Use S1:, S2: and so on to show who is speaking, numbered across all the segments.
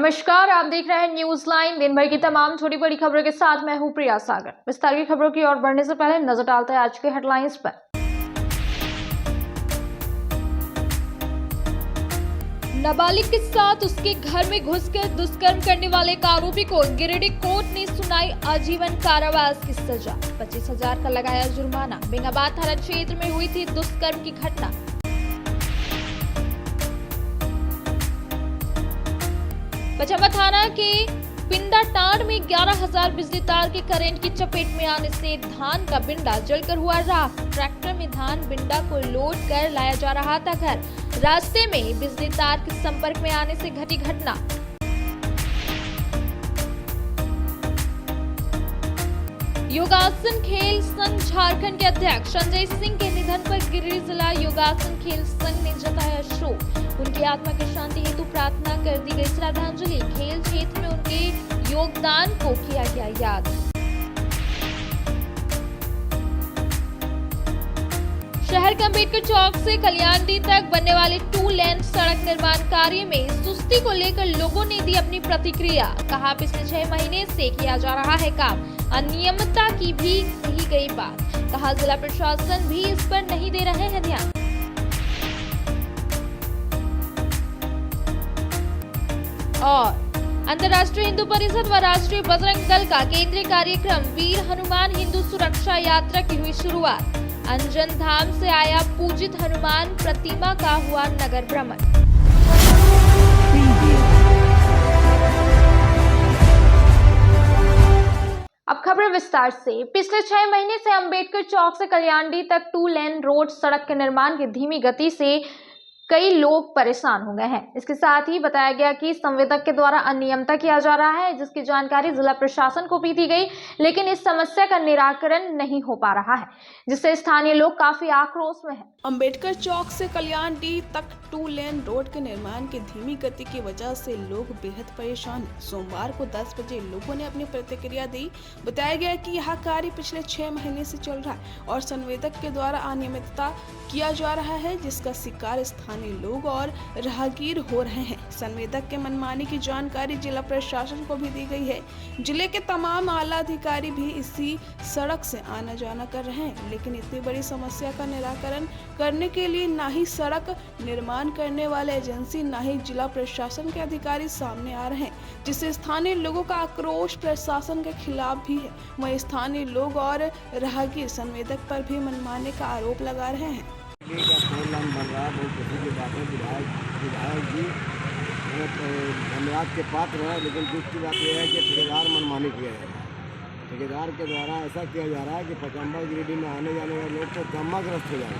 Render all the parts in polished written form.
S1: नमस्कार, आप देख रहे हैं न्यूज लाइन। दिन भर की तमाम छोटी बड़ी खबरों के साथ मैं हूं प्रिया सागर। विस्तार की खबरों की ओर बढ़ने से पहले नजर डालते हैं आज के हेडलाइंस पर। नाबालिग के साथ उसके घर में घुसकर दुष्कर्म करने वाले एक आरोपी को गिरिडीह कोर्ट ने सुनाई आजीवन कारावास की सजा। 25,000 का लगाया जुर्माना। बेंगाबाद थाना क्षेत्र में हुई थी दुष्कर्म की घटना। पचम्बा थाना के पिंडाटांड में 11,000 बिजली तार के करंट की चपेट में आने से धान का बिंडा जलकर हुआ राख। ट्रैक्टर में धान बिंडा को लोड कर लाया जा रहा था घर। रास्ते में बिजली तार के संपर्क में आने से घटी घटना। योगासन खेल संघ झारखंड के अध्यक्ष संजय सिंह के निधन पर गिरिडीह जिला योगासन खेल संघ ने जताया शोक। उनकी आत्मा की शांति हेतु प्रार्थना कर दी गई श्रद्धांजलि। खेल क्षेत्र में उनके योगदान को किया गया याद। शहर के अम्बेडकर चौक से कल्याणडी तक बनने वाले 2 लेन सड़क निर्माण कार्य में सुस्ती को लेकर लोगों ने दी अपनी प्रतिक्रिया। कहा, पिछले 6 महीने से किया जा रहा है काम, अनियमितता की भी कही गई बात। कहा, जिला प्रशासन भी इस पर नहीं दे रहे हैं ध्यान। और अंतर्राष्ट्रीय हिंदू परिषद व राष्ट्रीय बजरंग दल का केंद्रीय कार्यक्रम वीर हनुमान हिंदू सुरक्षा यात्रा की हुई शुरुआत। अंजन धाम से आया पूजित हनुमान प्रतिमा का हुआ नगर भ्रमण। अब खबर विस्तार से। पिछले 6 महीने से अंबेडकर चौक से कल्याणडी तक 2 लेन रोड सड़क के निर्माण की धीमी गति से कई लोग परेशान हो गए हैं। इसके साथ ही बताया गया कि संवेदक के द्वारा अनियमितता किया जा रहा है, जिसकी जानकारी जिला प्रशासन को भी दी गई, लेकिन इस समस्या का निराकरण नहीं हो पा रहा है, जिससे स्थानीय लोग काफी आक्रोश में हैं।
S2: अंबेडकर चौक से कल्याणडी तक 2 लेन रोड के निर्माण की धीमी गति की वजह से लोग बेहद परेशान हैं। सोमवार को 10 बजे लोगों ने अपनी प्रतिक्रिया दी। बताया गया कि यह कार्य पिछले 6 महीने से चल रहा है और संवेदक के द्वारा अनियमितता किया जा रहा है, जिसका शिकार स्थानीय लोग और राहगीर हो रहे हैं। संवेदक के मनमानी की जानकारी जिला प्रशासन को भी दी गई है। जिले के तमाम आला अधिकारी भी इसी सड़क से आना जाना कर रहे हैं, लेकिन इतनी बड़ी समस्या का निराकरण करने के लिए ना ही सड़क निर्माण करने वाले एजेंसी ना ही जिला प्रशासन के अधिकारी सामने आ रहे हैं, जिससे स्थानीय लोगों का आक्रोश प्रशासन के खिलाफ भी है। वहीं स्थानीय लोग और राहगीर संवेदक पर भी मनमाने का आरोप लगा रहे हैं।
S3: बन रहा है, बहुत खुशी की बात है। विधायक जी धन्यवाद के पात्र है, लेकिन दुख की बात यह है कि ठेकेदार मनमानी किया है। ठेकेदार के द्वारा ऐसा किया जा रहा है कि पचम्बा गिरिडीह में आने जाने वाले लोग को दमाग्रस्त हो जाए।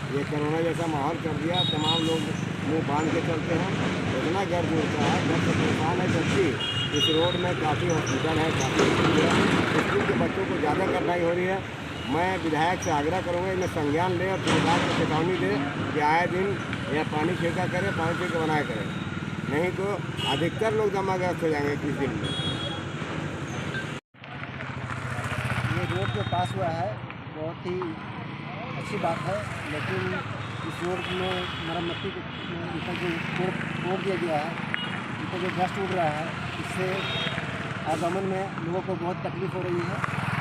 S3: ये कोरोना जैसा माहौल कर दिया, तमाम लोग मुंह बांध के चलते हैं। इतना गर्द होता है, घर से परेशान है। जबकि इस रोड में काफ़ी हॉस्पिटल है, काफ़ी स्कूल के बच्चों को ज़्यादा कठिनाई हो रही है। मैं विधायक से आग्रह करूँगा, इन्हें संज्ञान ले और ठेकेदार को चेतावनी दे कि आए दिन यह पानी छिड़का करें, पानी छिड़का बनाया करें, नहीं तो अधिकतर लोग दमाग्रस्त हो जाएंगे कुछ दिन में।
S4: ये रोड जो पास हुआ है बहुत ही अच्छी बात है, लेकिन इस रोड में मरम्मती इनका जो तोड़ दिया गया है, इनका जो डस्ट उड़ रहा है, इससे आगमन में लोगों को बहुत तकलीफ हो रही है।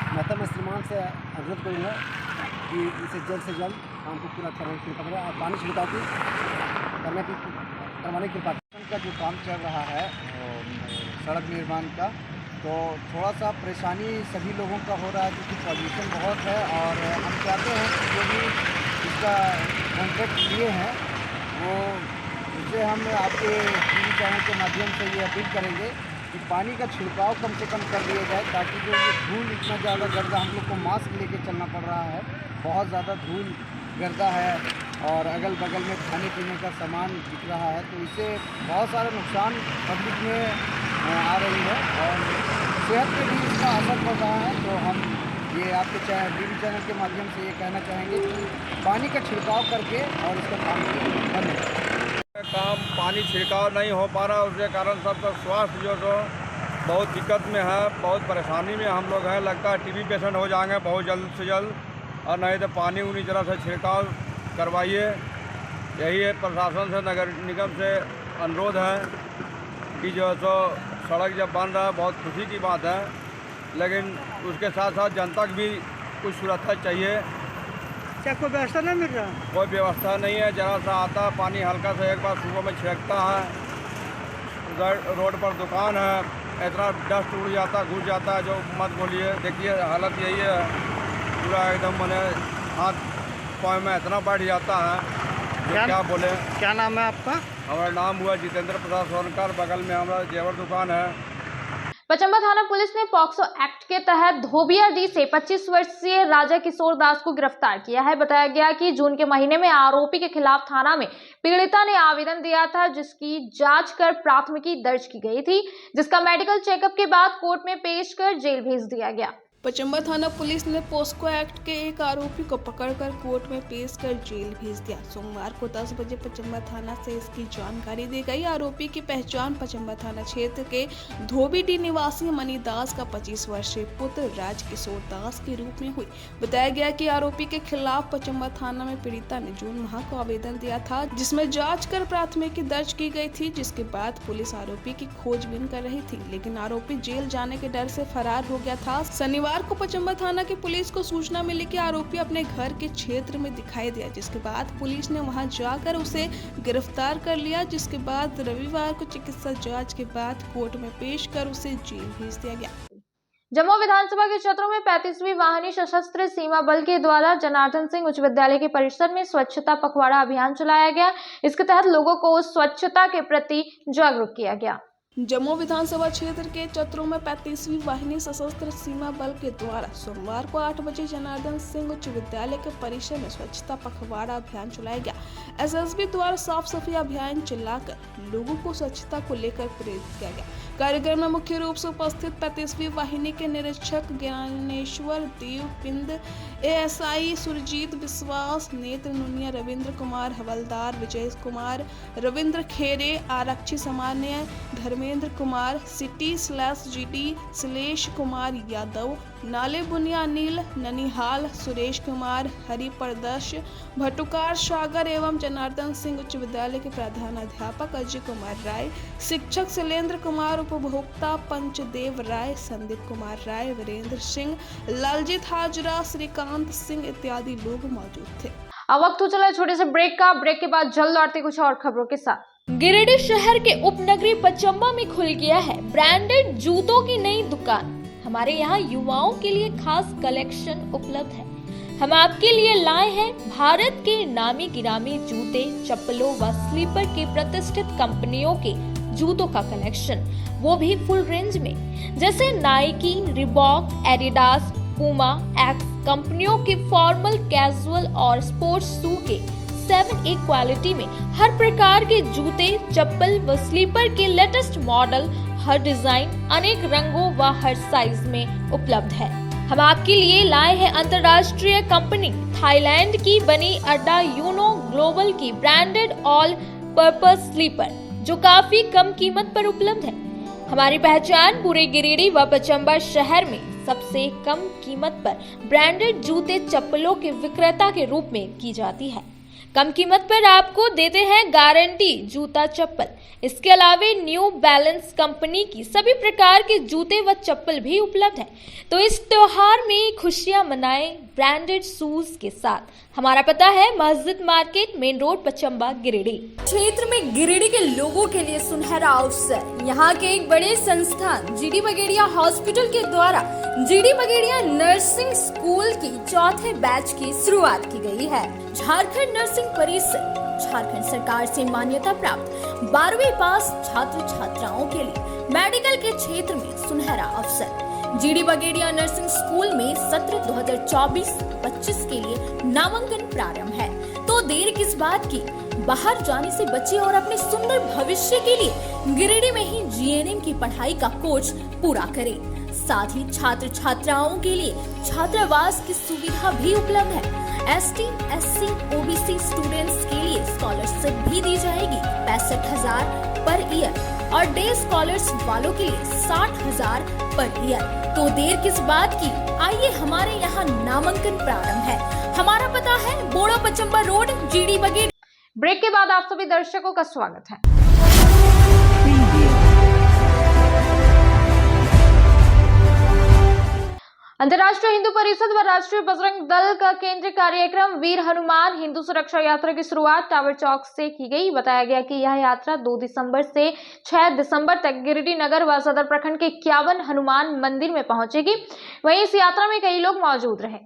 S4: मैं तो श्रीमान से अनुरोध करूँगा कि इसे जल्द से जल्द काम को पूरा करने और पानी छिड़काव करवाने की बात का जो काम चल रहा है सड़क निर्माण का, तो थोड़ा सा परेशानी सभी लोगों का हो रहा है, क्योंकि पॉल्यूशन बहुत है। और हम चाहते हैं कि जो भी इसका कॉन्ट्रैक्ट लिए हैं वो उसे हम आपके टीवी चैनल के माध्यम से ये अपील करेंगे कि पानी का छिड़काव कम से कम कर दिया जाए, ताकि जो ये धूल इतना ज़्यादा गर्दा, हम लोग को मास्क लेके चलना पड़ रहा है, बहुत ज़्यादा धूल गर्दा है और अगल बगल में खाने पीने का सामान बिक रहा है, तो इससे बहुत सारा नुकसान पब्लिक में आ रही है और सेहत पे भी इसका असर पड़ रहा है। तो हम ये आपके टीवी चैनल के माध्यम से ये कहना चाहेंगे कि पानी का छिड़काव करके और इसका काम
S5: पानी छिड़काव नहीं हो पा रहा, उसके कारण सबका स्वास्थ्य जो बहुत दिक्कत में है, बहुत परेशानी में हम लोग हैं। लगता है टीबी पेशेंट हो जाएंगे बहुत जल्द से जल्द, और नहीं तो पानी उन्हीं तरह से छिड़काव करवाइए। यही है प्रशासन से, नगर निगम से अनुरोध है। कि जो है सो सड़क जब बन रहा है बहुत खुशी की बात है, लेकिन उसके साथ साथ जनता की भी कुछ सुरक्षा चाहिए।
S6: क्या कोई व्यवस्था नहीं मिल रहा?
S5: कोई व्यवस्था नहीं है, जरा सा आता है पानी, हल्का सा एक बार सुबह में छिड़कता है, उधर रोड पर दुकान है, इतना डस्ट उड़ जाता है, घुस जाता है जो मत बोलिए। देखिए हालत यही है, पूरा एकदम मैंने हाथ पाँव में इतना बैठ जाता है जो क्या बोले।
S6: क्या नाम है आपका?
S5: हमारा नाम हुआ जितेंद्र प्रसाद सोनकर, बगल में हमारा जेवर दुकान है।
S1: पचंबा थाना पुलिस ने पॉक्सो एक्ट के तहत धोबियाडीह से 25 वर्षीय राजा किशोर दास को गिरफ्तार किया है। बताया गया कि जून के महीने में आरोपी के खिलाफ थाना में पीड़िता ने आवेदन दिया था, जिसकी जांच कर प्राथमिकी दर्ज की गई थी, जिसका मेडिकल चेकअप के बाद कोर्ट में पेश कर जेल भेज दिया गया।
S2: पचंबा थाना पुलिस ने पोस्को एक्ट के एक आरोपी को पकड़कर कोर्ट में पेश कर जेल भेज दिया। सोमवार को 10 बजे पचंबा थाना से इसकी जानकारी दी गई। आरोपी की पहचान पचंबा थाना क्षेत्र के धोबीडीह निवासी मनी दास का 25 वर्षीय पुत्र राज किशोर दास के रूप में हुई। बताया गया कि आरोपी के खिलाफ पचंबा थाना में पीड़िता ने जून माह को आवेदन दिया था, जिसमें जाँच कर प्राथमिकी दर्ज की गई थी, जिसके बाद पुलिस आरोपी की खोजबीन कर रही थी, लेकिन आरोपी जेल जाने के डर से फरार हो गया था। शनिवार को पचंबा थाना की पुलिस को सूचना मिली कि आरोपी अपने घर के क्षेत्र में दिखाई दिया, जिसके बाद पुलिस ने वहां जाकर उसे गिरफ्तार कर लिया, जिसके बाद रविवार को चिकित्सा जांच के बाद कोर्ट में पेश कर उसे जेल भेज दिया गया।
S1: जम्मू विधानसभा के क्षेत्रों में 35वीं वाहिनी सशस्त्र सीमा बल के द्वारा जनार्दन सिंह उच्च विद्यालय के परिसर में स्वच्छता पखवाड़ा अभियान चलाया गया। इसके तहत लोगों को स्वच्छता के प्रति जागरूक किया गया।
S2: जम्मू विधानसभा क्षेत्र के चतरों में 35वीं वाहिनी सशस्त्र सीमा बल के द्वारा सोमवार को 8 बजे जनार्दन सिंह उच्च विद्यालय के परिसर में स्वच्छता पखवाड़ा अभियान चलाया गया। एसएसबी द्वारा साफ सफाई अभियान चलाकर लोगों को स्वच्छता को लेकर प्रेरित किया गया। कार्यक्रम में मुख्य रूप से उपस्थित 35वीं वाहिनी के निरीक्षक ज्ञानेश्वर देव पिंद, एएसआई सुरजीत विश्वास, नेत्र नुनिया, रविंद्र कुमार हवलदार, विजय कुमार, रविंद्र खेरे, आरक्षी सामान्य धर्मेंद्र कुमार, सिटी/जीडी श्लेष कुमार यादव, नाले बुनिया अनिल, ननिहाल सुरेश कुमार, हरिप्रदर्श भटुकार सागर एवं जनार्दन सिंह उच्च विद्यालय के प्रधानाध्यापक अजय कुमार राय, शिक्षक शैलेंद्र कुमार, उपभोक्ता पंचदेव राय, संदीप कुमार राय, वीरेंद्र सिंह, लालजीत हाजरा, श्रीकांत सिंह इत्यादि लोग मौजूद थे।
S1: अब वक्त हो चला छोटे से ब्रेक का। ब्रेक के बाद जल्द लौटते कुछ और खबरों के साथ। गिरिडीह शहर के उपनगरी पचंबा में खुल गया है ब्रांडेड जूतों की नई दुकान। हमारे यहाँ युवाओं के लिए खास कलेक्शन उपलब्ध है। हम आपके लिए लाए हैं भारत के नामी गिरामी जूते, चप्पलों व स्लीपर के प्रतिष्ठित कंपनियों के जूतों का कलेक्शन, वो भी फुल रेंज में, जैसे Nike, Reebok, Adidas, Puma, x कंपनियों के फॉर्मल, कैजुअल और स्पोर्ट्स शू के 7A क्वालिटी में हर प्रकार के जूते, चप्पल व स्लीपर के लेटेस्ट मॉडल, हर डिजाइन, अनेक रंगों व हर साइज में उपलब्ध है। हम आपके लिए लाए हैं अंतर्राष्ट्रीय कंपनी थाईलैंड की बनी अड्डा यूनो ग्लोबल की ब्रांडेड ऑल पर्पस स्लीपर, जो काफी कम कीमत पर उपलब्ध है। हमारी पहचान पूरे गिरिडीह व पचंबा शहर में सबसे कम कीमत पर ब्रांडेड जूते, चप्पलों के विक्रेता के रूप में की जाती है। कम कीमत पर आपको देते हैं गारंटी जूता, चप्पल। इसके अलावा न्यू बैलेंस कंपनी की सभी प्रकार के जूते व चप्पल भी उपलब्ध है। तो इस त्योहार में खुशियां मनाएं ब्रांडेड शूज के साथ। हमारा पता है मस्जिद market, main road, Pachamba, Giridih.
S7: क्षेत्र में गिरिडीह के लोगों के लिए सुनहरा अवसर। यहाँ के एक बड़े संस्थान जीडी बगेड़िया हॉस्पिटल के द्वारा जीडी बगेड़िया नर्सिंग स्कूल की 4थे बैच की शुरुआत की गई है। झारखंड नर्सिंग परिषद झारखंड सरकार से मान्यता प्राप्त 12वीं पास छात्र छात्राओं के लिए मेडिकल के क्षेत्र में सुनहरा अवसर। जीडी बगेड़िया नर्सिंग स्कूल में सत्र 2024-25 के लिए नामांकन प्रारंभ है, तो देर किस बात की, बाहर जाने से बचे और अपने सुंदर भविष्य के लिए गिरिडीह में ही जीएनएम की पढ़ाई का कोर्स पूरा करें। साथ ही छात्र छात्राओं के लिए छात्रावास की सुविधा भी उपलब्ध है। ST, SC, OBC स्टूडेंट्स के लिए स्कॉलरशिप भी दी जाएगी 65,000 पर ईयर और डे स्कॉलर्स वालों के लिए 60,000 पर ईयर। तो देर किस बात की, आइए हमारे यहाँ नामांकन प्रारंभ है। हमारा पता है बोड़ा पचंबा रोड, जीडी बगेड़िया।
S1: ब्रेक के बाद आप सभी दर्शकों का स्वागत है। अंतर्राष्ट्रीय हिंदू परिषद व राष्ट्रीय बजरंग दल का केंद्रीय कार्यक्रम वीर हनुमान हिंदू सुरक्षा यात्रा की शुरुआत टावर चौक से की गई। बताया गया कि यह यात्रा 2 दिसंबर से 6 दिसंबर तक गिरिडीह नगर व सदर प्रखंड के 51 हनुमान मंदिर में पहुंचेगी। वहीं इस यात्रा में कई लोग मौजूद रहे।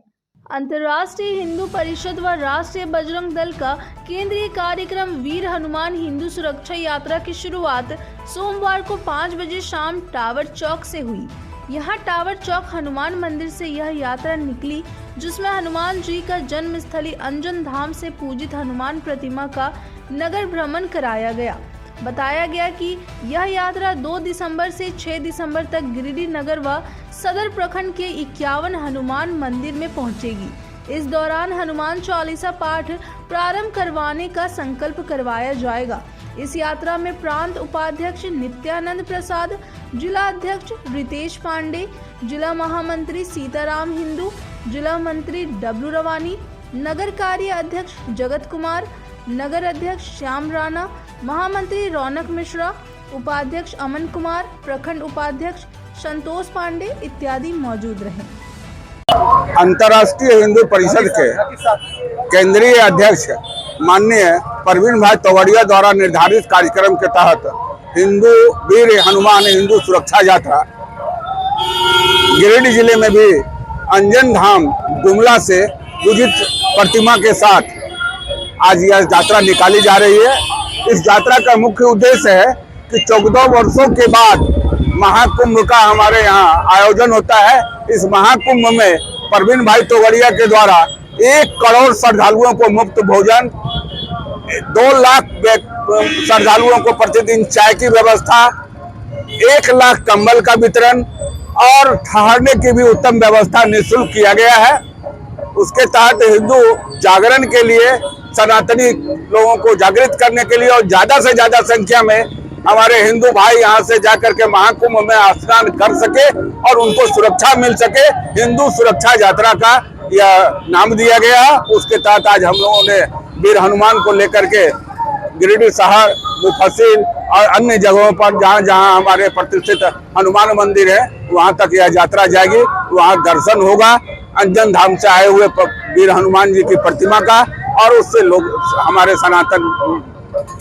S2: अंतर्राष्ट्रीय हिंदू परिषद व राष्ट्रीय बजरंग दल का केंद्रीय कार्यक्रम वीर हनुमान हिंदू सुरक्षा यात्रा की शुरुआत सोमवार को 5 बजे शाम टावर चौक से हुई। यहाँ टावर चौक हनुमान मंदिर से यह यात्रा निकली, जिसमें हनुमान जी का जन्म स्थली अंजन धाम से पूजित हनुमान प्रतिमा का नगर भ्रमण कराया गया। बताया गया कि यह यात्रा 2 दिसंबर से 6 दिसंबर तक गिरिडीह नगर व सदर प्रखंड के 51 हनुमान मंदिर में पहुंचेगी। इस दौरान हनुमान चालीसा पाठ प्रारंभ करवाने का संकल्प करवाया जाएगा। इस यात्रा में प्रांत उपाध्यक्ष नित्यानंद प्रसाद, जिला अध्यक्ष रितेश पांडे, जिला महामंत्री सीताराम हिंदू, जिला मंत्री डब्लू रवानी, नगर कार्य अध्यक्ष जगत कुमार, नगर अध्यक्ष श्याम राणा, महामंत्री रौनक मिश्रा, उपाध्यक्ष अमन कुमार, प्रखंड उपाध्यक्ष संतोष पांडे इत्यादि मौजूद रहे।
S8: अंतर्राष्ट्रीय हिंदू परिषद के केंद्रीय अध्यक्ष माननीय परवीन भाई तोगड़िया द्वारा निर्धारित कार्यक्रम के तहत हिंदू वीर हनुमान हिंदू सुरक्षा यात्रा गिरिडीह जिले में भी अंजन धाम गुमला से पूजित प्रतिमा के साथ आज यह यात्रा निकाली जा रही है। इस यात्रा का मुख्य उद्देश्य है कि 14 वर्षों के बाद महाकुंभ का हमारे यहाँ आयोजन होता है। इस महाकुंभ में परवीन भाई तोगड़िया के द्वारा 1 करोड़ श्रद्धालुओं को मुफ्त भोजन, 2 लाख श्रद्धालुओं को प्रतिदिन चाय की व्यवस्था, 1 लाख कंबल का वितरण और ठहरने की भी उत्तम व्यवस्था निःशुल्क किया गया है। उसके तहत हिंदू जागरण के लिए, सनातनी लोगों को जागृत करने के लिए और ज्यादा से ज्यादा संख्या में हमारे हिंदू भाई यहाँ से जाकर के महाकुंभ में स्नान कर सके और उनको सुरक्षा मिल सके, हिंदू सुरक्षा यात्रा का यह नाम दिया गया। उसके तहत आज हम लोगों ने वीर हनुमान को लेकर के गिरिडीह शहर, मुफस्सिल और अन्य जगहों पर जहाँ जहाँ हमारे प्रतिष्ठित हनुमान मंदिर है वहाँ तक यह यात्रा जाएगी। वहाँ दर्शन होगा अंजन धाम से आए हुए वीर हनुमान जी की प्रतिमा का और उससे लोग हमारे सनातन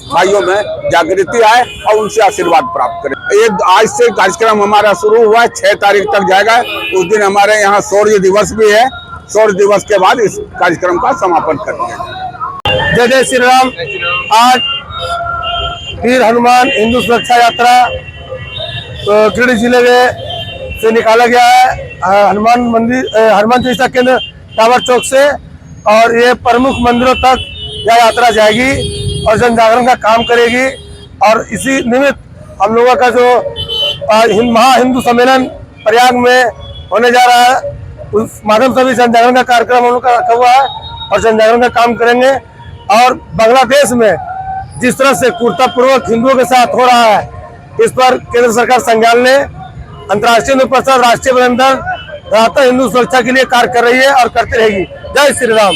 S8: भाइयों में जागृति आए और उनसे आशीर्वाद प्राप्त करें। ये आज से कार्यक्रम हमारा शुरू हुआ है, 6 तारीख तक जाएगा। उस दिन हमारे यहाँ शौर्य दिवस भी है। शौर्य दिवस के बाद इस कार्यक्रम का समापन कर दिया जाएगा।
S9: जय जय श्री राम। आज वीर हनुमान हिंदू सुरक्षा यात्रा गिरिडीह जिले में से निकाला गया है। हनुमान मंदिर, हनुमान चालीसा केंद्र टावर चौक से और ये प्रमुख मंदिरों तक यह यात्रा जाएगी और जन जागरण का काम करेगी। और इसी निमित्त हम लोगों का जो महा हिंदू सम्मेलन प्रयाग में होने जा रहा है, उस माध्यम से भी जन जागरण का कार्यक्रम हम लोग का रखा हुआ है और जन जागरण का काम करेंगे। और बांग्लादेश में जिस तरह से क्रूरतापूर्वक हिंदुओं के साथ हो रहा है, इस पर केंद्र सरकार संज्ञान ले अंतर्राष्ट्रीय हिंदू परिषद, राष्ट्रीय बजरंग दल लगातार हिंदू सुरक्षा के लिए कार्य कर रही है और करती रहेगी। जय श्री राम।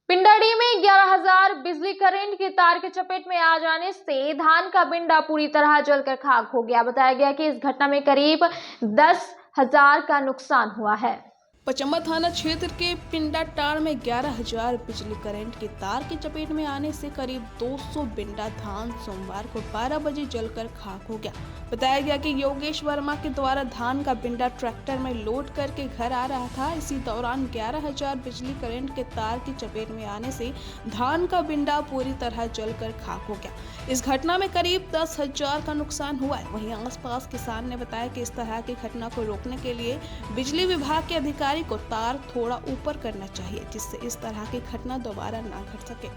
S1: पिंडारी में 11,000 बिजली करंट के तार के चपेट में आ जाने से धान का बिंडा पूरी तरह जलकर खाक हो गया। बताया गया कि इस घटना में करीब 10,000 का नुकसान हुआ है।
S2: पचम्बा थाना क्षेत्र के पिंडा टाड़ में 11,000 बिजली करंट के तार की चपेट में आने से करीब 200 बिंडा धान सोमवार को 12 बजे जलकर खाक हो गया। बताया गया कि योगेश वर्मा के द्वारा धान का बिंडा ट्रैक्टर में लोड करके घर आ रहा था। इसी दौरान 11,000 बिजली करंट के तार की चपेट में आने से धान का बिंडा पूरी तरह जलकर खाक हो गया। इस घटना में करीब 10,000 का नुकसान हुआ है। वहीं आसपास किसान ने बताया कि इस तरह की घटना को रोकने के लिए बिजली विभाग के अधिकारी को तार थोड़ा ऊपर करना चाहिए, जिससे इस तरह की घटना दोबारा ना घट सके।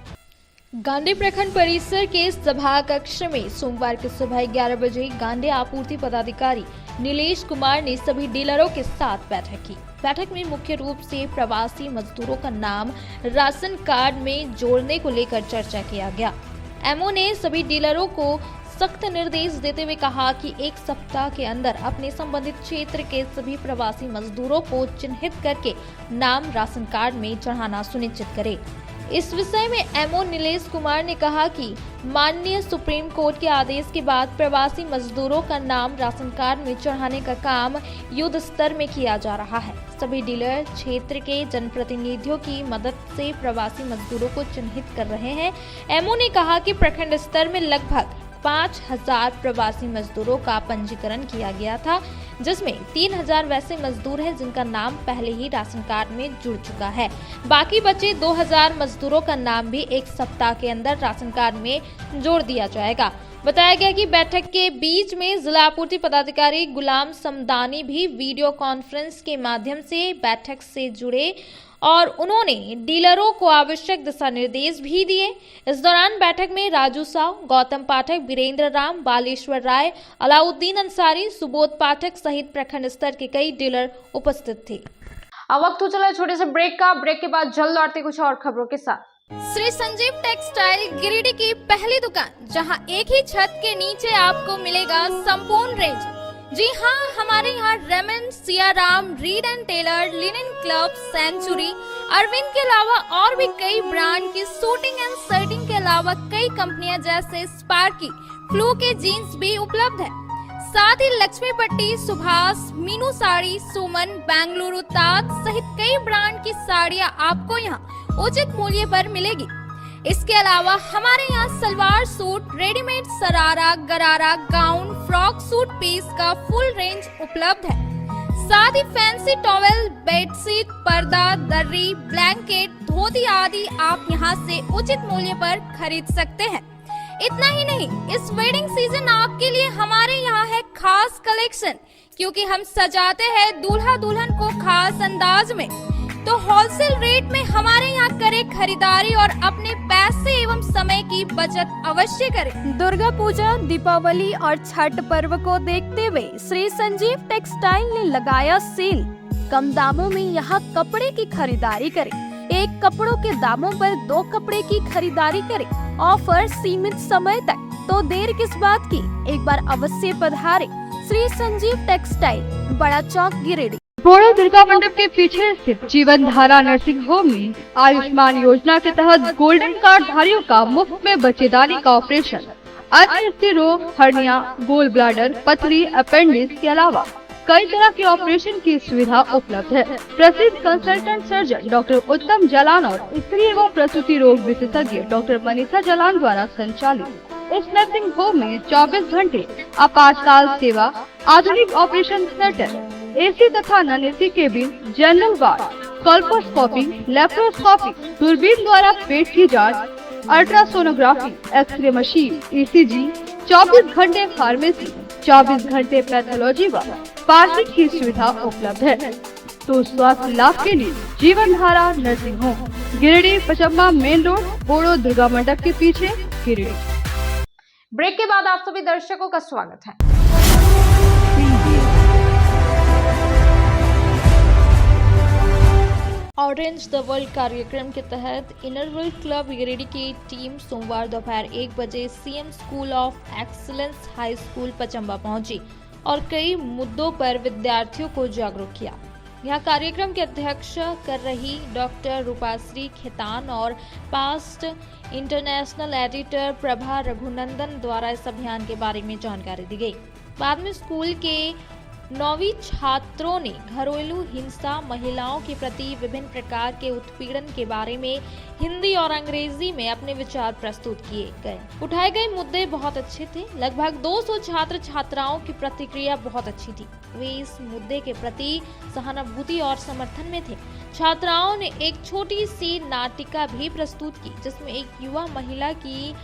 S1: गांधी प्रखंड परिसर के सभा कक्ष में सोमवार की सुबह 11 बजे गांधी आपूर्ति पदाधिकारी नीलेश कुमार ने सभी डीलरों के साथ बैठक की। बैठक में मुख्य रूप से प्रवासी मजदूरों का नाम राशन कार्ड में जोड़ने को लेकर चर्चा किया गया। एमओ ने सभी डीलरों को सख्त निर्देश देते हुए कहा कि 1 सप्ताह के अंदर अपने संबंधित क्षेत्र के सभी प्रवासी मजदूरों को चिन्हित करके नाम राशन कार्ड में चढ़ाना सुनिश्चित करें। इस विषय में एमओ नीलेश कुमार ने कहा कि माननीय सुप्रीम कोर्ट के आदेश के बाद प्रवासी मजदूरों का नाम राशन कार्ड में चढ़ाने का काम युद्ध स्तर में किया जा रहा है। सभी डीलर क्षेत्र के जनप्रतिनिधियों की मदद से प्रवासी मजदूरों को चिन्हित कर रहे हैं। एमओ ने कहा कि प्रखंड स्तर में लगभग 5,000 प्रवासी मजदूरों का पंजीकरण किया गया था, जिसमें 3,000 वैसे मजदूर हैं जिनका नाम पहले ही राशन कार्ड में जुड़ चुका है। बाकी बचे 2,000 मजदूरों का नाम भी एक सप्ताह के अंदर राशन कार्ड में जोड़ दिया जाएगा। बताया गया कि बैठक के बीच में जिला आपूर्ति पदाधिकारी गुलाम समदानी भी वीडियो कॉन्फ्रेंस के माध्यम से बैठक से जुड़े और उन्होंने डीलरों को आवश्यक दिशा निर्देश भी दिए। इस दौरान बैठक में राजू साव, गौतम पाठक, वीरेंद्र राम, बालेश्वर राय, अलाउद्दीन अंसारी, सुबोध पाठक सहित प्रखंड स्तर के कई डीलर उपस्थित थे। अब वक्त हो चला छोटे से ब्रेक का। ब्रेक के बाद जल्द लौटते कुछ और खबरों के साथ।
S7: श्री संजीव टेक्सटाइल गिरिडीह की पहली दुकान, जहां एक ही छत के नीचे आपको मिलेगा संपूर्ण रेंज। जी हाँ, हमारे यहाँ Raymond, Siyaram, Reid and Taylor, Linen Club, Century, Arvind के अलावा और भी कई ब्रांड की सूटिंग एंड शर्टिंग के अलावा कई कंपनियां जैसे स्पार्की, फ्लू के जीन्स भी उपलब्ध है। साथ ही लक्ष्मी पट्टी, सुभाष, मीनू साड़ी, सुमन, बेंगलुरु ताज सहित कई ब्रांड की साड़ियां आपको यहाँ उचित मूल्य पर मिलेगी। इसके अलावा हमारे यहाँ सलवार सूट, रेडीमेड सरारा, गरारा, गाउन, फ्रॉक सूट पीस का फुल रेंज उपलब्ध है। साथ ही फैंसी टॉवेल, बेडशीट, पर्दा, दर्री, ब्लैंकेट, धोती आदि आप यहाँ से उचित मूल्य पर खरीद सकते हैं। इतना ही नहीं, इस वेडिंग सीजन आपके लिए हमारे यहाँ है खास कलेक्शन, क्योंकि हम सजाते हैं दूल्हा दुल्हन को खास अंदाज में। तो होलसेल रेट में हमारे यहाँ करें खरीदारी और अपने पैसे एवं समय की बचत अवश्य करें।
S10: दुर्गा पूजा, दीपावली और छठ पर्व को देखते हुए श्री संजीव टेक्सटाइल ने लगाया सेल। कम दामों में यहाँ कपड़े की खरीदारी करें। एक कपड़ों के दामों पर 2 कपड़े की खरीदारी करें। ऑफर सीमित समय तक, तो देर किस बात की, एक बार अवश्य पधारें। श्री संजीव टेक्सटाइल, बड़ा चौक, गिरिडीह।
S11: बोड़ो दुर्गा मंडप के पीछे स्थित जीवन धारा नर्सिंग होम में आयुष्मान योजना के तहत गोल्डन कार्ड धारियों का मुफ्त में बच्चेदानी का ऑपरेशन, अन्य स्थिर रोग, हर्निया, गोल ब्लैडर, पथरी, अपेंडिक्स के अलावा कई तरह के ऑपरेशन की सुविधा उपलब्ध है। प्रसिद्ध कंसल्टेंट सर्जन डॉक्टर उत्तम जलान और स्त्री एवं प्रसूति रोग विशेषज्ञ डॉक्टर मनीषा जलान द्वारा संचालित इस नर्सिंग होम में 24 घंटे आपातकाल सेवा, आधुनिक ऑपरेशन थिएटर, एसी तथा non AC cabin, general ward, colposcopy, laparoscopy, दूरबीन द्वारा पेट की जांच, अल्ट्रासोनोग्राफी, एक्सरे मशीन, ईसीजी, 24 घंटे फार्मेसी, 24 घंटे पैथोलॉजी व पार्किंग की सुविधा उपलब्ध है। तो स्वास्थ्य लाभ के लिए Jeevan Dhara nursing home, Giridih, Pachamba main road, Bodo Durga Mandap के पीछे, गिरिडीह।
S1: ब्रेक के बाद आप सभी दर्शकों का स्वागत है। ऑरेंज द वर्ल्ड कार्यक्रम के तहत इनरविल क्लब गिरिडीह की टीम सोमवार दोपहर 1 बजे CM school of excellence high school Pachamba पहुंची और कई मुद्दों पर विद्यार्थियों को जागरूक किया। यह कार्यक्रम की अध्यक्षता कर रही डॉक्टर रूपाश्री खेतान और past international editor Prabha Raghunandan द्वारा इस अभियान के बारे में जानकारी दी गई। बाद में स्कूल के 9वीं छात्रों ने घरेलू हिंसा, महिलाओं के प्रति विभिन्न प्रकार के उत्पीड़न के बारे में हिंदी और अंग्रेजी में अपने विचार प्रस्तुत किए गए। उठाए गए मुद्दे बहुत अच्छे थे। लगभग 200 छात्र छात्राओं की प्रतिक्रिया बहुत अच्छी थी। वे इस मुद्दे के प्रति सहानुभूति और समर्थन में थे। छात्राओं ने एक छोटी सी नाटिका भी प्रस्तुत की, जिसमें एक युवा महिला की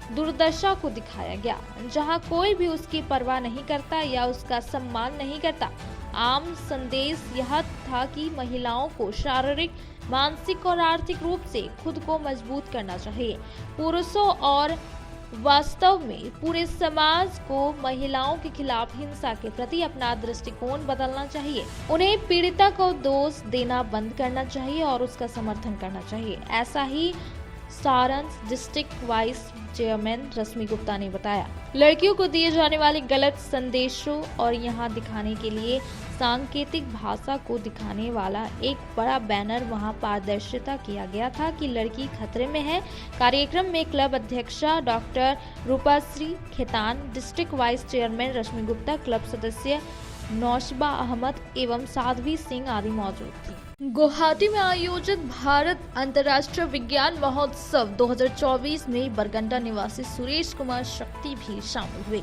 S1: दुर्दशा को दिखाया गया, जहां कोई भी उसकी परवाह नहीं करता या उसका सम्मान नहीं करता। आम संदेश यह था कि महिलाओं को शारीरिक, मानसिक और आर्थिक रूप से खुद को मजबूत करना चाहिए। पुरुषों और वास्तव में पूरे समाज को महिलाओं के खिलाफ हिंसा के प्रति अपना दृष्टिकोण बदलना चाहिए। उन्हें पीड़िता को दोष देना बंद करना चाहिए और उसका समर्थन करना चाहिए। ऐसा ही सारांश district vice chairman Rashmi Gupta ने बताया। लड़कियों को दिए जाने वाले गलत संदेशों और यहां दिखाने के लिए सांकेतिक भाषा को दिखाने वाला एक बड़ा बैनर वहां पारदर्शिता किया गया था कि लड़की खतरे में है। कार्यक्रम में क्लब अध्यक्षा doctor Rupashree Khetan, district vice chairman Rashmi Gupta, club सदस्य नौशबा अहमद एवं साध्वी सिंह आदि मौजूद थी। गुवाहाटी में आयोजित भारत अंतर्राष्ट्रीय विज्ञान महोत्सव 2024 में बरगंडा निवासी सुरेश कुमार शक्ति भी शामिल हुए।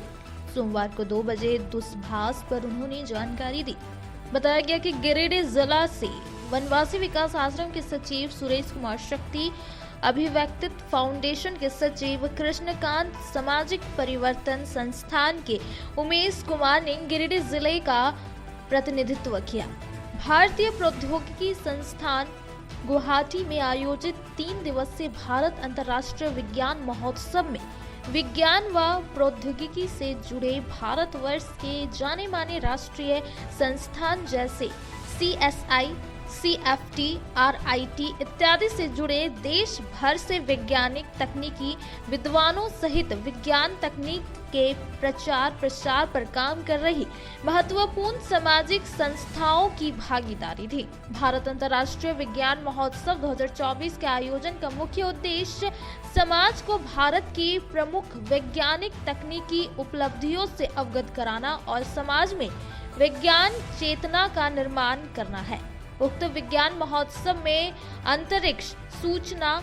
S1: सोमवार को 2 बजे दूरभाष पर उन्होंने जानकारी दी। बताया गया कि गिरिडीह जिला से वनवासी विकास आश्रम के सचिव सुरेश कुमार शक्ति, अभिव्यक्तित्व फाउंडेशन के सचिव कृष्णकांत, सामाजिक परिवर्तन संस्थान के उमेश कुमार ने गिरिडीह जिले का प्रतिनिधित्व किया। भारतीय प्रौद्योगिकी संस्थान गुवाहाटी में आयोजित 3 दिवसीय भारत अंतर्राष्ट्रीय विज्ञान महोत्सव में विज्ञान व प्रौद्योगिकी से जुड़े भारतवर्ष के जाने माने राष्ट्रीय संस्थान जैसे CSI, CFT, RIT इत्यादि से जुड़े देश भर से वैज्ञानिक तकनीकी विद्वानों सहित विज्ञान तकनीक के प्रचार प्रसार पर काम कर रही महत्वपूर्ण सामाजिक संस्थाओं की भागीदारी थी। भारत अंतर्राष्ट्रीय विज्ञान महोत्सव 2024 के आयोजन का मुख्य उद्देश्य समाज को भारत की प्रमुख वैज्ञानिक तकनीकी उपलब्धियों से अवगत कराना और समाज में विज्ञान चेतना का निर्माण करना है। उक्त विज्ञान महोत्सव में अंतरिक्ष, सूचना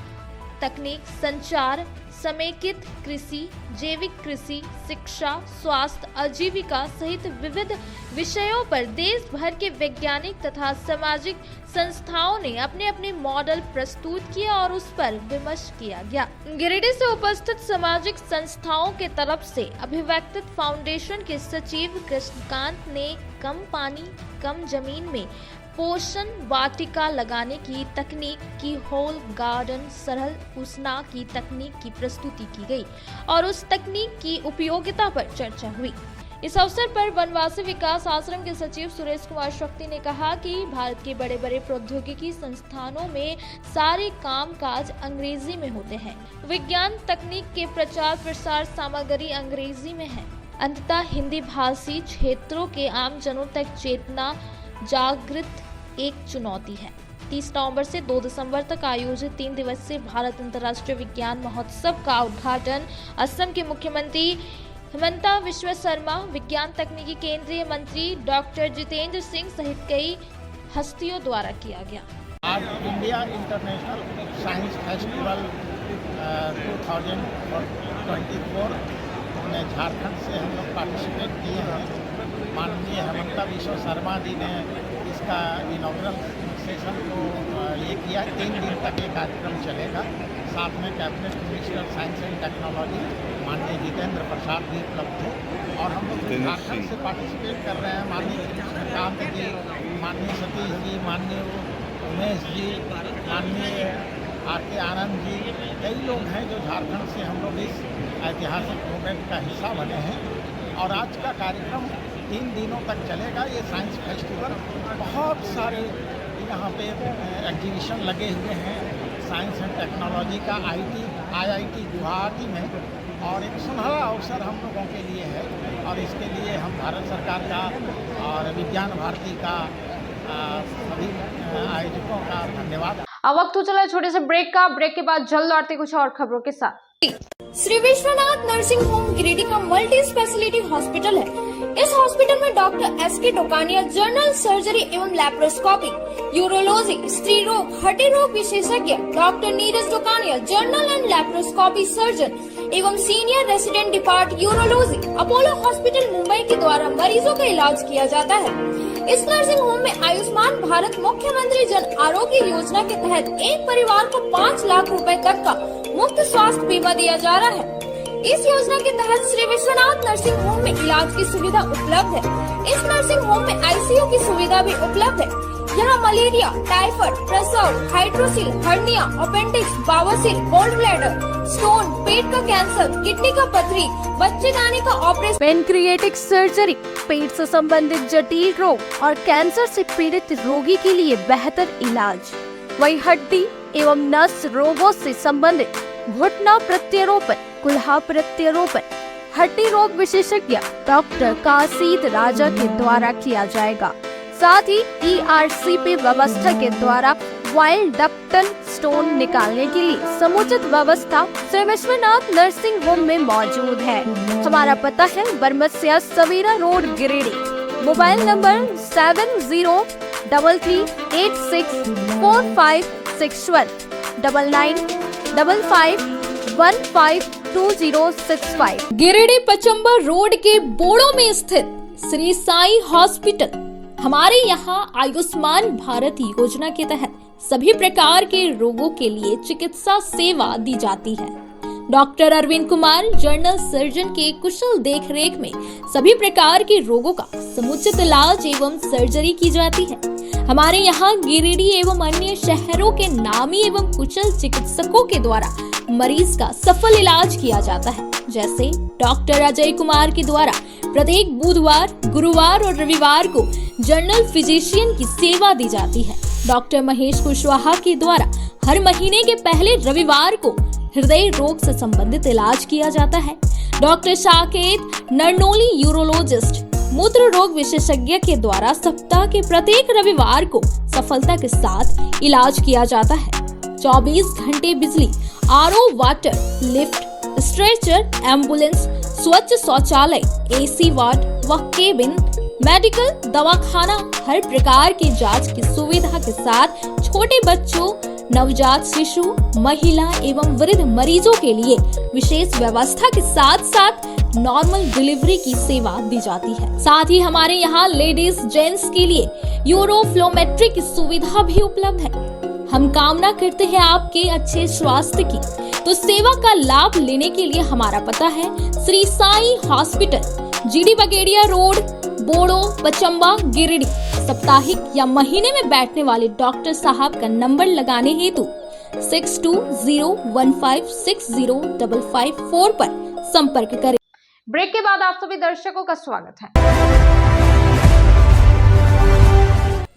S1: तकनीक, संचार, समेकित कृषि, जैविक कृषि, शिक्षा, स्वास्थ्य, आजीविका सहित विविध विषयों पर देश भर के वैज्ञानिक तथा सामाजिक संस्थाओं ने अपने अपने मॉडल प्रस्तुत किए और उस पर विमर्श किया गया। गिरिडीह से उपस्थित सामाजिक संस्थाओं के तरफ से अभिव्यक्तित्व फाउंडेशन के सचिव कृष्णकांत ने कम पानी, कम जमीन में पोषण वाटिका लगाने की तकनीक की होल गार्डन सरल उष्णा की तकनीक की प्रस्तुति की गई और उस तकनीक की उपयोगिता पर चर्चा हुई। इस अवसर पर वनवासी विकास आश्रम के सचिव सुरेश कुमार शक्ति ने कहा कि भारत के बड़े बड़े प्रौद्योगिकी संस्थानों में सारे कामकाज अंग्रेजी में होते हैं। विज्ञान तकनीक के प्रचार प्रसार सामग्री अंग्रेजी में है। अंततः हिंदी भाषी क्षेत्रों के आम जनों तक चेतना जागृत एक चुनौती है। 30 नवंबर से 2 दिसंबर तक आयोजित 3 दिवसीय भारत अंतर्राष्ट्रीय विज्ञान महोत्सव का उद्घाटन असम के मुख्यमंत्री हिमंता विश्व शर्मा, विज्ञान तकनीकी केंद्रीय मंत्री डॉक्टर जितेंद्र सिंह सहित कई हस्तियों द्वारा किया गया।
S12: आज इंडिया इंटरनेशनल साइंस फेस्टिवल 2024 में झारखंड से हम लोग पार्टिसिपेट किए हैं। माननीय हिमंता विश्व शर्मा जी ने इसका इनॉग्रल सेशन को ये किया। 3 दिन तक ये कार्यक्रम चलेगा। साथ में cabinet minister science and technology माननीय जितेंद्र प्रसाद भी उपलब्ध थे और हम लोग झारखंड से पार्टिसिपेट कर रहे हैं। माननीय कृष्णकांत जी, माननीय सतीश जी, माननीय उमेश जी, माननीय आर.के. आनंद जी, कई लोग हैं जो झारखंड से हम लोग इस ऐतिहासिक मूवमेंट का हिस्सा बने हैं। और आज का कार्यक्रम 3 दिनों तक चलेगा। ये साइंस फेस्टिवल, बहुत सारे यहाँ पे एग्जीबिशन लगे हुए हैं साइंस एंड टेक्नोलॉजी का IIT गुवाहाटी में, और एक सुनहरा अवसर हम लोगों के लिए है। और इसके लिए हम भारत सरकार का और विज्ञान भारती का सभी आयोजकों का धन्यवाद।
S1: अब वक्त हो चला छोटे से ब्रेक का। ब्रेक के बाद जल्द लौटते कुछ और खबरों के साथ।
S7: श्री विश्वनाथ नर्सिंग होम गिरिडीह का मल्टी स्पेशलिटी हॉस्पिटल है। इस हॉस्पिटल में doctor S.K. Tokania general surgery एवं लैप्रोस्कोपी, यूरोलॉजी, स्त्री रोग, हड्डी रोग विशेषज्ञ, doctor Neeraj Tokania general and laparoscopy surgeon एवं senior resident depart urology, Apollo hospital Mumbai के द्वारा मरीजों का इलाज किया जाता है। इस नर्सिंग होम में आयुष्मान भारत मुख्यमंत्री जन आरोग्य योजना के तहत एक परिवार को 5 लाख रुपए तक का मुफ्त स्वास्थ्य बीमा दिया जा रहा है। इस योजना के तहत श्री विश्वनाथ नर्सिंग होम में इलाज की सुविधा उपलब्ध है। इस नर्सिंग होम में ICU की सुविधा भी उपलब्ध है। यहाँ मलेरिया, टाइफाइड, प्रसव, हाइड्रोसिल, हर्निया, अपेंडिक्स, बवासीर, गोल्ड ब्लैडर, स्टोन, पेट का कैंसर, किडनी का पथरी, बच्चेदानी का ऑपरेशन,
S10: पेनक्रिएटिक सर्जरी, पेट से संबंधित जटिल रोग और कैंसर से पीड़ित रोगी के लिए बेहतर इलाज, वही हड्डी, एवं नस रोगों से संबंधित घुटना प्रत्यारोपण, कुल्हा प्रत्यारोपण, हड्डी रोग विशेषज्ञ डॉक्टर काशीद राजा के द्वारा किया जाएगा। साथ ही ERCP व्यवस्था के द्वारा वाइल्ड डक्टल स्टोन निकालने के लिए समुचित व्यवस्था श्री विश्वनाथ नर्सिंग होम में मौजूद है। हमारा पता है Baramasia Savera road, Giridih. Mobile number 7086464561 9955152065।
S7: Giridih Pachambar road के बोड़ो में स्थित श्री साई हॉस्पिटल। हमारे यहाँ आयुष्मान भारत योजना के तहत सभी प्रकार के रोगों के लिए चिकित्सा सेवा दी जाती है। Doctor Arvind Kumar general surgeon के कुशल देखरेख में सभी प्रकार के रोगों का समुचित इलाज एवं सर्जरी की जाती है। हमारे यहाँ गिरिडीह एवं अन्य शहरों के नामी एवं कुशल चिकित्सकों के द्वारा मरीज का सफल इलाज किया जाता है। जैसे डॉक्टर अजय कुमार के द्वारा प्रत्येक बुधवार, गुरुवार और रविवार को जनरल फिजिशियन की सेवा दी जाती है। डॉक्टर महेश कुशवाहा के द्वारा हर महीने के पहले रविवार को हृदय रोग से संबंधित इलाज किया जाता है। डॉक्टर साकेत नरनोली यूरोलॉजिस्ट मूत्र रोग विशेषज्ञ के द्वारा सप्ताह के प्रत्येक रविवार को सफलता के साथ इलाज किया जाता है। 24 घंटे बिजली, RO water, lift, stretcher, ambulance, स्वच्छ शौचालय, AC वार्ड व केबिन, मेडिकल, दवाखाना, हर प्रकार की जांच की सुविधा के साथ छोटे बच्चों, नवजात शिशु, महिला एवं वृद्ध मरीजों के लिए विशेष व्यवस्था के साथ साथ नॉर्मल डिलीवरी की सेवा दी जाती है। साथ ही हमारे यहाँ लेडीज जेंट्स के लिए यूरोफ्लोमेट्री की सुविधा भी उपलब्ध है। हम कामना करते हैं आपके अच्छे स्वास्थ्य की, तो सेवा का लाभ लेने के लिए हमारा पता है Shri Sai hospital, GD Bagedia road, Bodo, Pachamba, Giridih. साप्ताहिक या महीने में बैठने वाले डॉक्टर साहब का नंबर लगाने हेतु 6201560554 पर संपर्क करें।
S1: ब्रेक के बाद आप सभी दर्शकों का स्वागत है।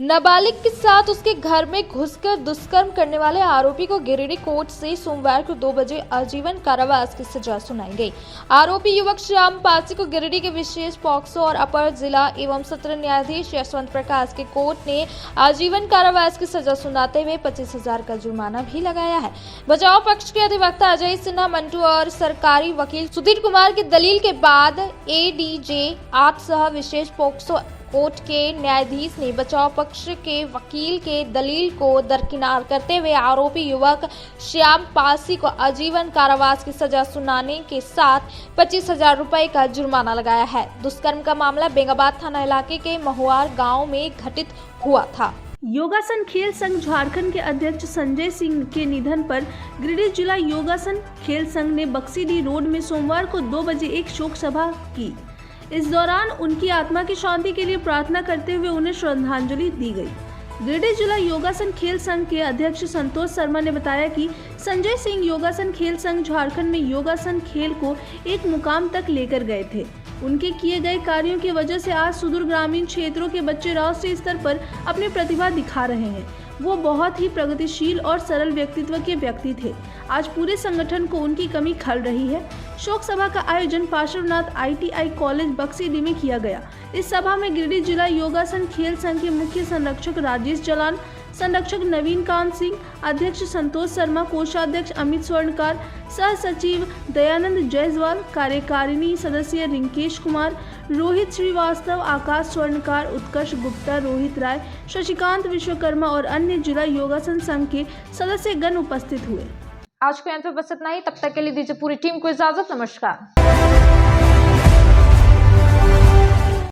S10: नाबालिग के साथ उसके घर में घुसकर दुष्कर्म करने वाले आरोपी को गिरिडीह कोर्ट से सोमवार को 2 बजे आजीवन कारावास की सजा सुनाई गई। आरोपी युवक श्याम पासी को गिरिडीह के विशेष पॉक्सो और अपर जिला एवं सत्र न्यायाधीश यशवंत प्रकाश के कोर्ट ने आजीवन कारावास की सजा सुनाते हुए 25,000 का जुर्माना भी लगाया है। बचाव पक्ष के अधिवक्ता अजय सिन्हा मंटू और सरकारी वकील सुधीर कुमार की दलील के बाद ADJ 8 सह विशेष पॉक्सो कोर्ट के न्यायाधीश ने बचाव पक्ष के वकील के दलील को दरकिनार करते हुए आरोपी युवक श्याम पासी को आजीवन कारावास की सजा सुनाने के साथ 25,000 रुपए का जुर्माना लगाया है। दुष्कर्म का मामला बेंगाबाद थाना इलाके के महुआर गांव में घटित हुआ था।
S2: योगासन खेल संघ झारखंड के अध्यक्ष संजय सिंह के निधन पर गिरिडीह जिला योगासन खेल संघ ने बक्सीडीह रोड में सोमवार को 2 बजे एक शोक सभा की। इस दौरान उनकी आत्मा की शांति के लिए प्रार्थना करते हुए उन्हें श्रद्धांजलि दी गई। गिरिडीह जिला योगासन खेल संघ के अध्यक्ष संतोष शर्मा ने बताया कि संजय सिंह योगासन खेल संघ झारखंड में योगासन खेल को एक मुकाम तक लेकर गए थे। उनके किए गए कार्यों की वजह से आज सुदूर ग्रामीण क्षेत्रों के बच्चे राष्ट्रीय स्तर पर अपनी प्रतिभा दिखा रहे हैं। वो बहुत ही प्रगतिशील और सरल व्यक्तित्व के व्यक्ति थे। आज पूरे संगठन को उनकी कमी खल रही है। शोक सभा का आयोजन पार्श्वनाथ ITI कॉलेज बक्सीडीह में किया गया। इस सभा में गिरिडीह जिला योगासन खेल संघ के मुख्य संरक्षक राजेश जलान, संरक्षक नवीन कांत सिंह, अध्यक्ष संतोष शर्मा, कोषाध्यक्ष अमित स्वर्णकार, सह सचिव दयानंद जायसवाल, कार्यकारिणी सदस्य रिंकेश कुमार, रोहित श्रीवास्तव, आकाश स्वर्णकार, उत्कर्ष गुप्ता, रोहित राय, शशिकांत विश्वकर्मा और अन्य जिला योगासन संघ के सदस्यगण उपस्थित हुए।
S1: आज के अंत में बस इतना ही। तब तक के लिए दीजिए पूरी टीम को इजाजत। नमस्कार।